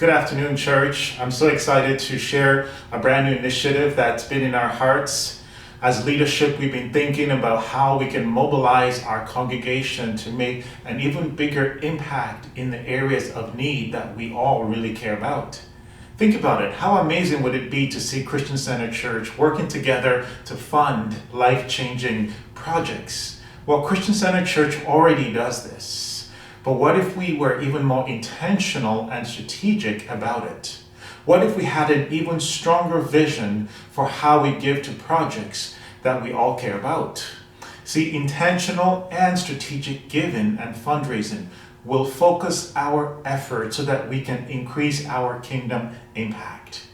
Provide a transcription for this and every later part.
Good afternoon, church. I'm so excited to share a brand new initiative that's been in our hearts. As leadership, we've been thinking about how we can mobilize our congregation to make an even bigger impact in the areas of need that we all really care about. Think about it. How amazing would it be to see Christian Center Church working together to fund life-changing projects? Well, Christian Center Church already does this. But what if we were even more intentional and strategic about it? What if we had an even stronger vision for how we give to projects that we all care about? See, intentional and strategic giving and fundraising will focus our efforts so that we can increase our kingdom impact.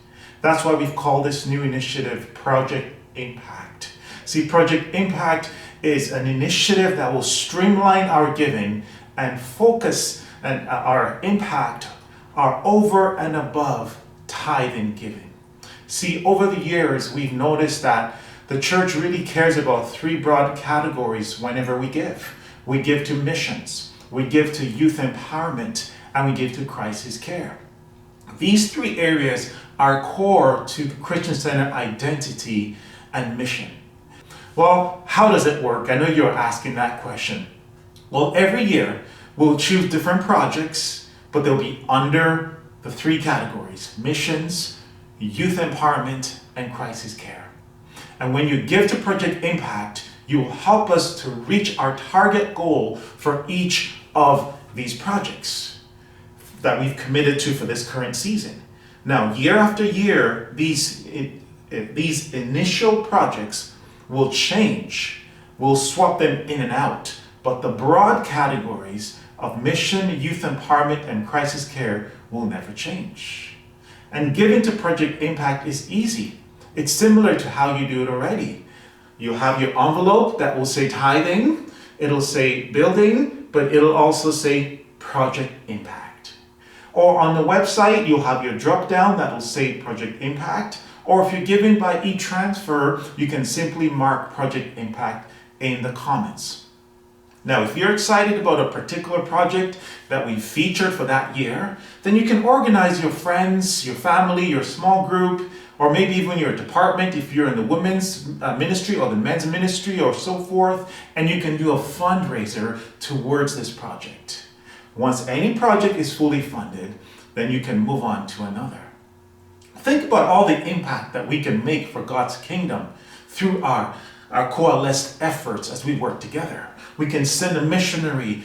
That's why we've called this new initiative Project Impact. See, Project Impact is an initiative that will streamline our giving and focus and our impact are over and above tithing giving. See, over the years, we've noticed that the church really cares about three broad categories whenever we give. We give to missions, we give to youth empowerment, and we give to crisis care. These three areas are core to Christian Center identity and mission. Well, how does it work? I know you're asking that question. Well, every year we'll choose different projects, but they'll be under the three categories: missions, youth empowerment, and crisis care. And when you give to Project Impact, you will help us to reach our target goal for each of these projects that we've committed to for this current season. Now, year after year, these initial projects will change. We'll swap them in and out. But the broad categories of mission, youth empowerment, and crisis care will never change. And giving to Project Impact is easy. It's similar to how you do it already. You have your envelope that will say tithing, it'll say building, but it'll also say Project Impact. Or on the website, you'll have your drop down that will say Project Impact. Or if you're giving by e-transfer, you can simply mark Project Impact in the comments. Now, if you're excited about a particular project that we featured for that year, then you can organize your friends, your family, your small group, or maybe even your department if you're in the women's ministry or the men's ministry or so forth, and you can do a fundraiser towards this project. Once any project is fully funded, then you can move on to another. Think about all the impact that we can make for God's kingdom through our coalesced efforts as we work together. We can send a missionary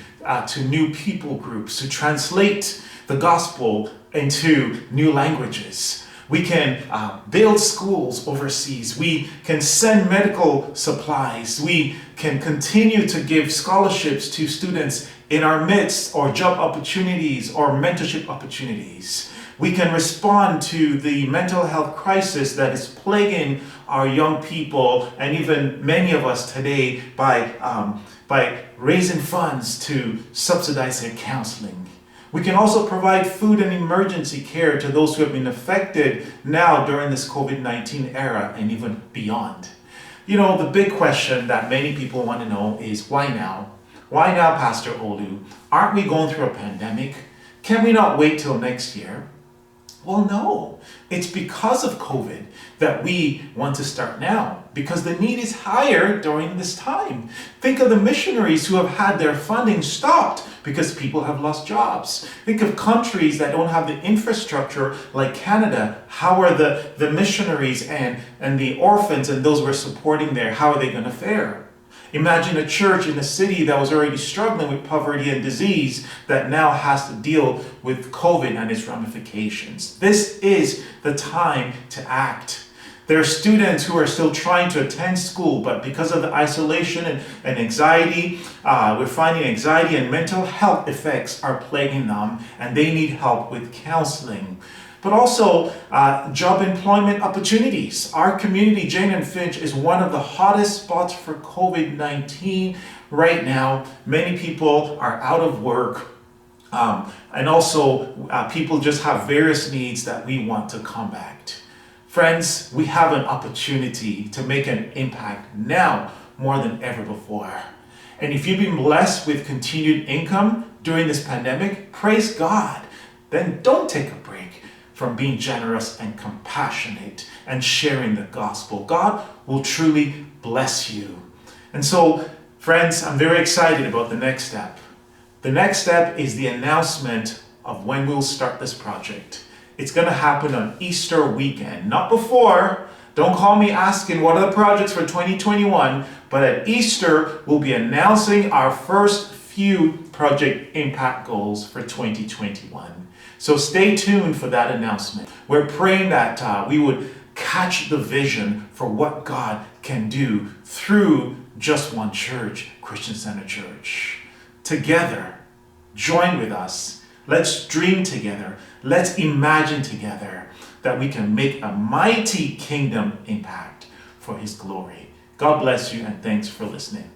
to new people groups to translate the gospel into new languages. We can build schools overseas. We can send medical supplies. We can continue to give scholarships to students in our midst, or job opportunities or mentorship opportunities. We can respond to the mental health crisis that is plaguing our young people and even many of us today by raising funds to subsidize their counseling. We can also provide food and emergency care to those who have been affected now during this COVID-19 era and even beyond. You know, the big question that many people want to know is why now? Why now, Pastor Olu? Aren't we going through a pandemic? Can we not wait till next year? Well, no, it's because of COVID that we want to start now, because the need is higher during this time. Think of the missionaries who have had their funding stopped because people have lost jobs. Think of countries that don't have the infrastructure like Canada. How are the missionaries and the orphans and those we're supporting there, how are they going to fare? Imagine a church in a city that was already struggling with poverty and disease that now has to deal with COVID and its ramifications. This is the time to act. There are students who are still trying to attend school, but because of the isolation and anxiety, we're finding anxiety and mental health effects are plaguing them, and they need help with counseling. But also job employment opportunities. Our community, Jane and Finch, is one of the hottest spots for COVID-19 right now. Many people are out of work. And also people just have various needs that we want to combat. Friends, we have an opportunity to make an impact now more than ever before. And if you've been blessed with continued income during this pandemic, praise God. Then don't take a break. from being generous and compassionate and sharing the gospel. God will truly bless you. And so, friends, I'm very excited about the next step. The next step is the announcement of when we'll start this project. It's going to happen on Easter weekend, not before. Don't call me asking what are the projects for 2021, but at Easter, we'll be announcing our first few project impact goals for 2021. So stay tuned for that announcement. We're praying that we would catch the vision for what God can do through just one church, Christian Center Church. Together, join with us. Let's dream together. Let's imagine together that we can make a mighty kingdom impact for His glory. God bless you and thanks for listening.